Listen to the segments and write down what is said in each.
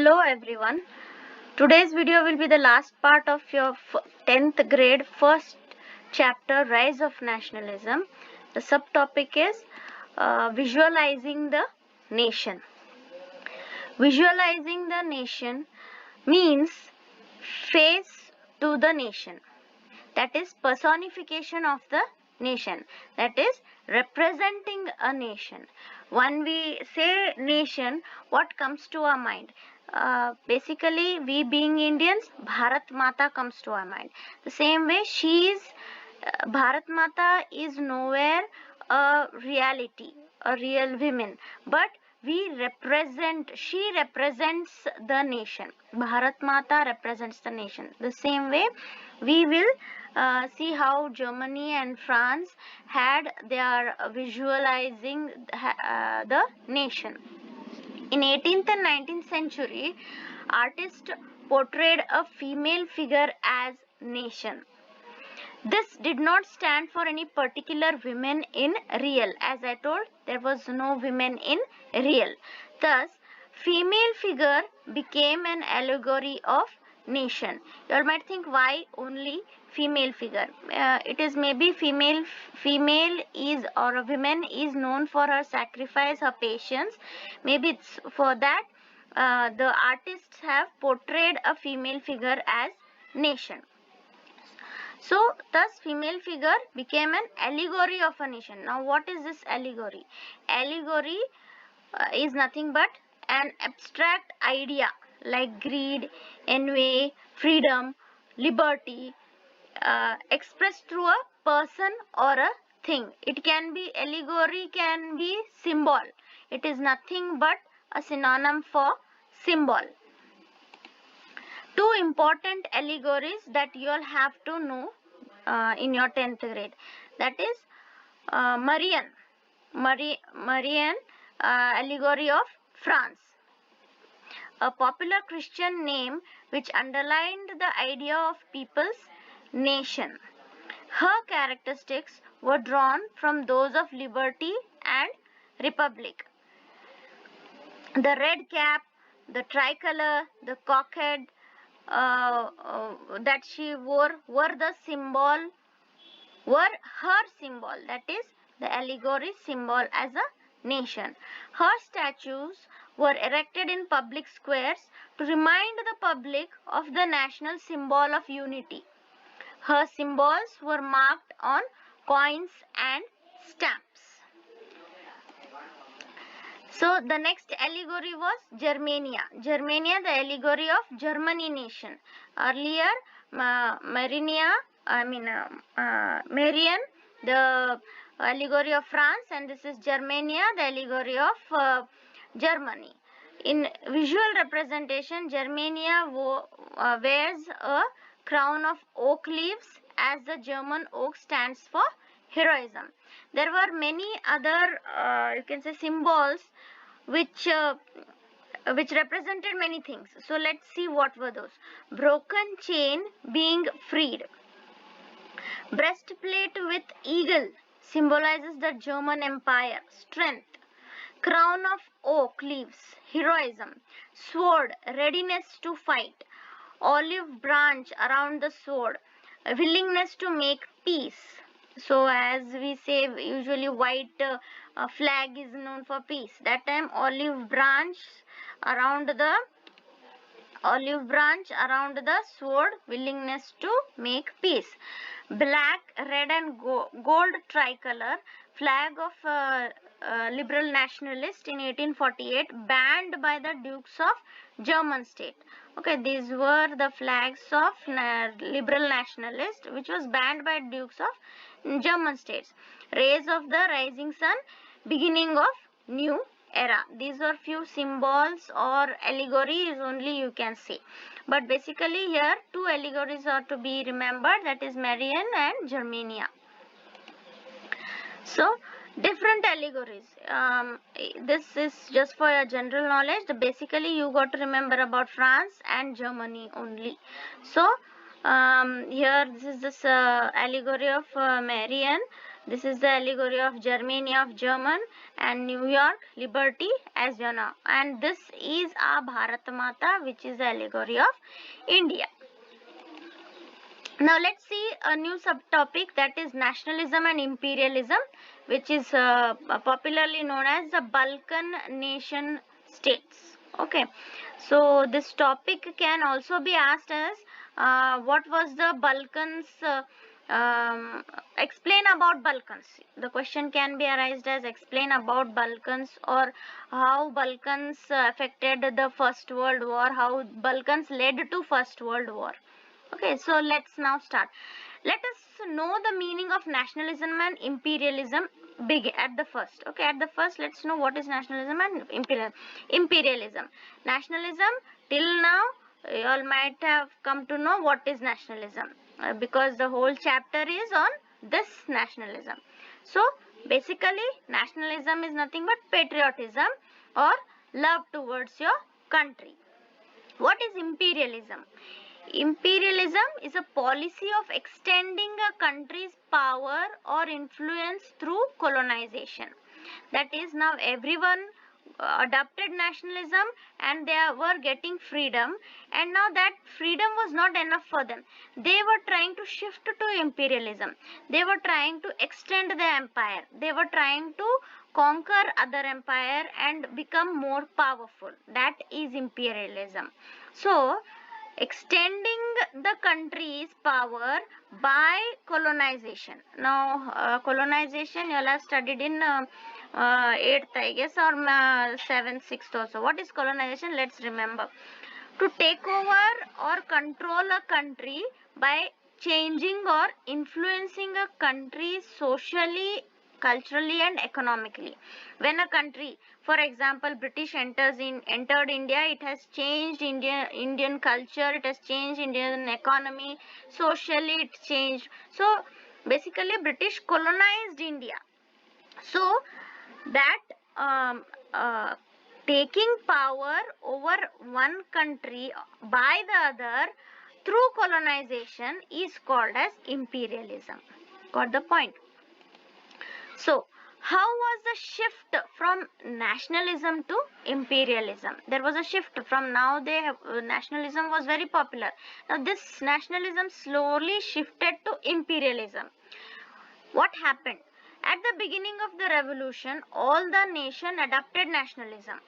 Hello everyone. Today's video will be the last part of your 10th grade first chapter, Rise of Nationalism. The subtopic is visualizing the nation. Visualizing the nation means face to the nation. That is personification of the nation. That is representing a nation. When we say nation, what comes to our mind? Basically, we being Indians, Bharat Mata comes to our mind. The same way, Bharat Mata is nowhere a reality, a real woman, but she represents the nation. Bharat Mata represents the nation. The same way, we will see how Germany and France had their visualizing the nation. In 18th and 19th century, artists portrayed a female figure as nation. This did not stand for any particular women in real. As I told, there was no women in real. Thus, female figure became an allegory of nation. You all might think, why only female figure? It is maybe female is, or a woman is known for her sacrifice, her patience. Maybe it's for that the artists have portrayed a female figure as nation. So, thus female figure became an allegory of a nation. Now, what is this allegory? Allegory is nothing but an abstract idea like greed, envy, freedom, liberty, expressed through a person or a thing. It can be allegory, can be symbol. It is nothing but a synonym for symbol. Two important allegories that you all have to know in your 10th grade. That is Marian allegory of France, a popular Christian name which underlined the idea of people's nation. Her characteristics were drawn from those of liberty and republic. The red cap, the tricolor, the cockade that she wore were her symbol. That is the allegory symbol as a nation. Her statues were erected in public squares to remind the public of the national symbol of unity. Her symbols were marked on coins and stamps. So the next allegory was Germania. Germania, the allegory of Germany nation. Earlier, Marian, the allegory of France, and this is Germania, the allegory of Germany. In visual representation, Germania wears a crown of oak leaves, as the German oak stands for heroism. There were many other, you can say, symbols which represented many things. So let's see what were those. Broken chain being freed. Breastplate with eagle symbolizes the German Empire, strength. Crown of oak leaves, heroism. Sword, readiness to fight. Olive branch around the sword, willingness to make peace. So as we say, usually white flag is known for peace. That time olive branch around the sword, willingness to make peace. Black, red and gold tricolor, flag of liberal nationalist in 1848, banned by the Dukes of German state. Okay, these were the flags of liberal nationalist which was banned by Dukes of German states. Rays of the rising sun, beginning of new era. These are few symbols or allegories only you can see. But basically here two allegories are to be remembered, that is Marian and Germania. So different allegories. This is just for your general knowledge. Basically you got to remember about France and Germany only. So here this is this allegory of Marian. This is the allegory of Germany of German and New York liberty as you know. And this is our Bharat Mata, which is the allegory of India. Now let's see a new subtopic, that is nationalism and imperialism, which is popularly known as the Balkan nation states. Okay, so this topic can also be asked as what was the Balkans, explain about Balkans. The question can be arised as explain about Balkans, or how Balkans affected the First World War, how Balkans led to First World War. Okay, so let's now start. Let us know the meaning of nationalism and imperialism at the first. Okay, at the first, let's know what is nationalism and imperialism. Nationalism, till now, you all might have come to know what is nationalism, because the whole chapter is on this nationalism. So, basically, nationalism is nothing but patriotism or love towards your country. What is imperialism? Imperialism is a policy of extending a country's power or influence through colonization. That is, now everyone adopted nationalism and they were getting freedom, and now that freedom was not enough for them. They were trying to shift to imperialism. They were trying to extend the empire. They were trying to conquer other empire and become more powerful. That is imperialism. So, extending the country's power by colonization. Now, colonization you all have studied in 8th, I guess, or 7th, 6th also. What is colonization? Let's remember. To take over or control a country by changing or influencing a country socially, culturally and economically. When a country, for example, British entered India, it has changed Indian culture, it has changed Indian economy, socially it changed. So basically British colonized India. So that taking power over one country by the other through colonization is called as imperialism. Got the point? So, how was the shift from nationalism to imperialism? There was a shift from nationalism was very popular. Now, this nationalism slowly shifted to imperialism. What happened? At the beginning of the revolution, all the nation adopted nationalism.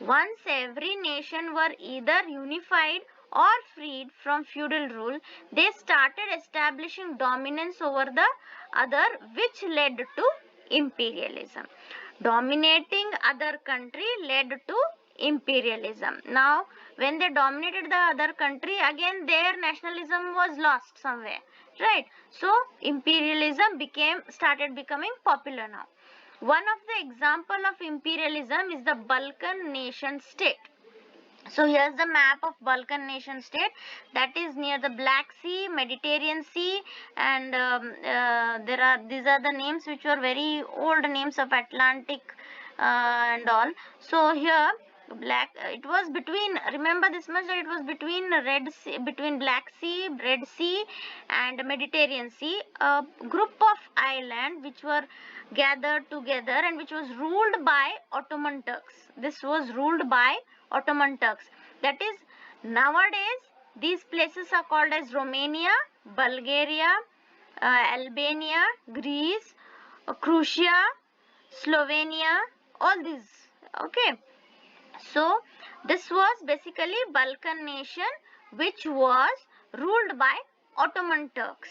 Once every nation were either unified or freed from feudal rule, they started establishing dominance over the other, which led to imperialism. Dominating other country led to imperialism. Now, when they dominated the other country, again their nationalism was lost somewhere, right? So, imperialism started becoming popular now. One of the example of imperialism is the Balkan nation state. So here's the map of Balkan nation state, that is near the Black Sea, Mediterranean Sea, and these are the names which were very old names of Atlantic and all. So here it was between, remember this much, that it was between Black Sea, Red Sea and Mediterranean Sea, a group of islands which were gathered together and which was ruled by Ottoman Turks. This was ruled by Ottoman Turks. That is, nowadays these places are called as Romania, Bulgaria, Albania, Greece, Croatia, Slovenia, all these. Okay. So this was basically Balkan nation which was ruled by Ottoman Turks,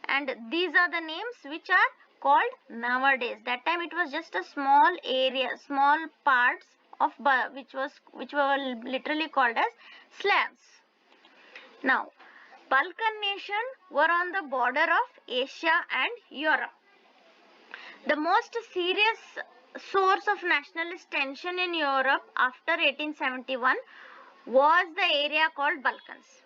and these are the names which are called nowadays. That time it was just a small area, small parts of which were literally called as Slavs. Now, Balkan nation were on the border of Asia and Europe. The most serious source of nationalist tension in Europe after 1871 was the area called Balkans.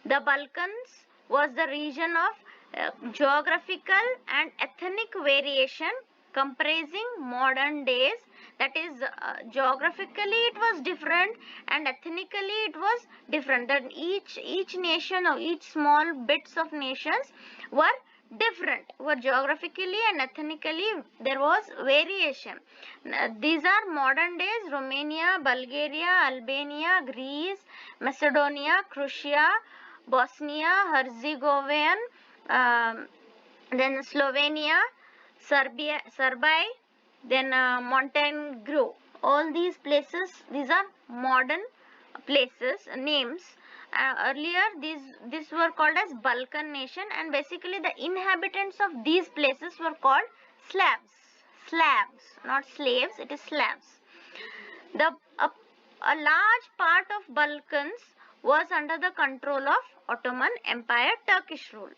The Balkans was the region of geographical and ethnic variation comprising modern days, that is, geographically it was different and ethnically it was different. Then each nation or each small bits of nations were different. Were geographically and ethnically there was variation. These are modern days Romania, Bulgaria, Albania, Greece, Macedonia, Croatia, Bosnia, Herzegovina, then Slovenia, Serbia, then Montenegro. All these places, these are modern places, names. Earlier, these were called as Balkan nation, and basically the inhabitants of these places were called Slavs. Slavs, not slaves. It is Slavs. The a large part of Balkans was under the control of Ottoman Empire, Turkish rule.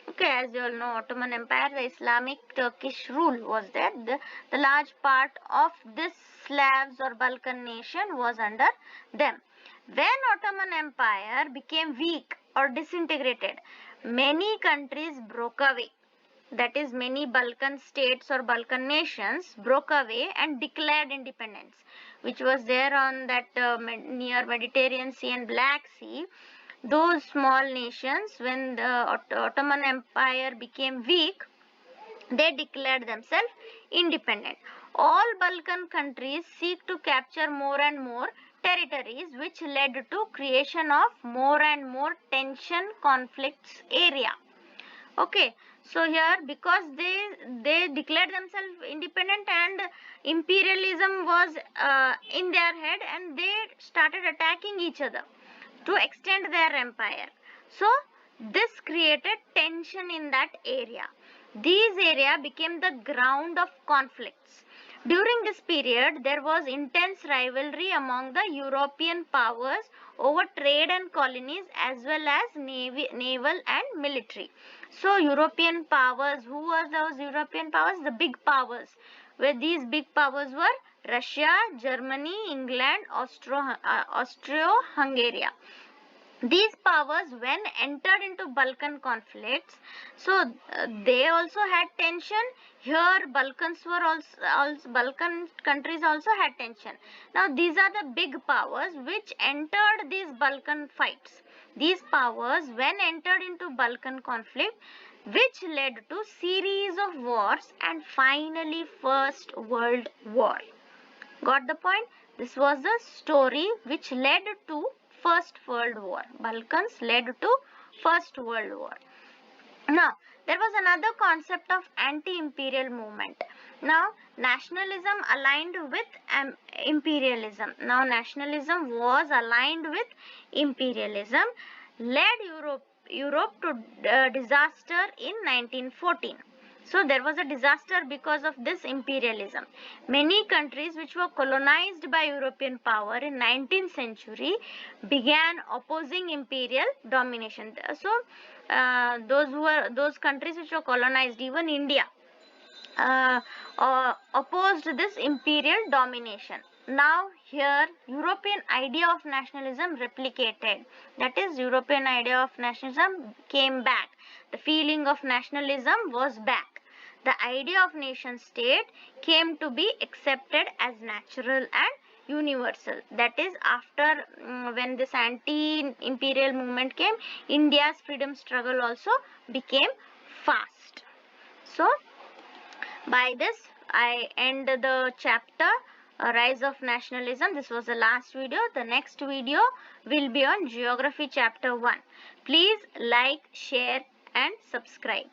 Okay, as you all know, Ottoman Empire, the Islamic Turkish rule was there. The large part of this Slavs or Balkan nation was under them. When Ottoman Empire became weak or disintegrated, many countries broke away. That is, many Balkan states or Balkan nations broke away and declared independence, which was there on that near Mediterranean Sea and Black Sea. Those small nations, when the Ottoman Empire became weak, they declared themselves independent. All Balkan countries seek to capture more and more territories, which led to creation of more and more tension conflicts area. Okay, so here because they declared themselves independent and imperialism was in their head, and they started attacking each other to extend their empire. So this created tension in that area. These area became the ground of conflicts. During this period, there was intense rivalry among the European powers over trade and colonies, as well as naval and military. So European powers, who were those European powers? The big powers. Where these big powers were Russia, Germany, England, Austro-Hungary. These powers, when entered into Balkan conflicts, so they also had tension. Here Balkan countries also had tension. Now these are the big powers which entered these Balkan fights. These powers, when entered into Balkan conflict, which led to series of wars and finally First World War. Got the point? This was the story which led to First World War. Balkans led to First World War. Now, there was another concept of anti-imperial movement. Now, nationalism aligned with imperialism. Now, nationalism was aligned with imperialism, led Europe to disaster in 1914. So there was a disaster because of this imperialism. Many countries which were colonized by European power in 19th century began opposing imperial domination. So those countries which were colonized, even India, opposed this imperial domination. Now here European idea of nationalism replicated. That is, European idea of nationalism came back. The feeling of nationalism was back. The idea of nation state came to be accepted as natural and universal. That is, after when this anti-imperial movement came, India's freedom struggle also became fast. So by this I end the chapter Rise of Nationalism. This was the last video. The next video will be on Geography chapter 1. Please like, share and subscribe.